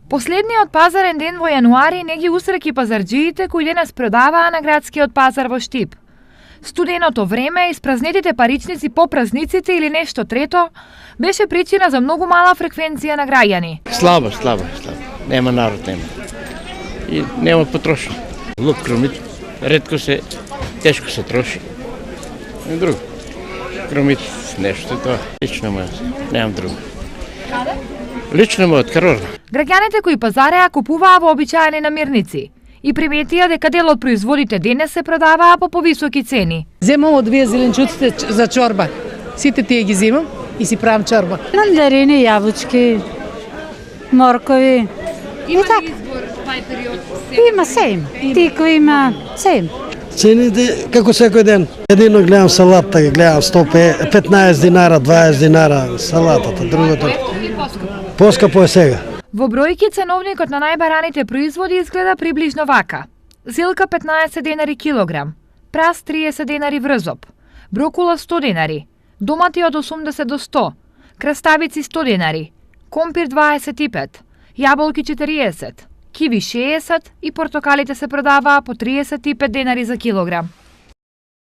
Последниот пазарен ден во јануари не ги усреќи пазарџиите кои денес продаваа на градскиот пазар во Штип. Студеното време, испразнетите паричници по празниците или нешто трето, беше причина за многу мала фреквенција на граѓани. Слабо. Нема народ, нема. И нема потрошно. Лук, кромит, ретко се, тешко се троши. И друго. Кромит, нешто тоа. Лично мојот, немам друго. Каде? Лично мојот, Карорна. Граѓаните кои пазареа купуваа во обичаени намирници и приметија дека дел од производите денес се продаваа по повисоки цени. Земам од вие зеленчуците за чорба. Сите тие ги земам и си правам чорба. Мандарини, јабучки, моркови. Има ли избор тај период? Има се. Тико има се. Цените како секој ден. Едино гледам салата, гледам 15 динара, 20 динара салатата, другото. Поскапо е сега. Во бројки ценовникот на најбараните производи изгледа приближно вака. Зелка 15 денари килограм, прас 30 денари врзоп, брокула 100 денари, домати од 80 до 100, краставици 100 денари, компир 25, јаболки 40, киви 60 и портокалите се продаваа по 35 денари за килограм.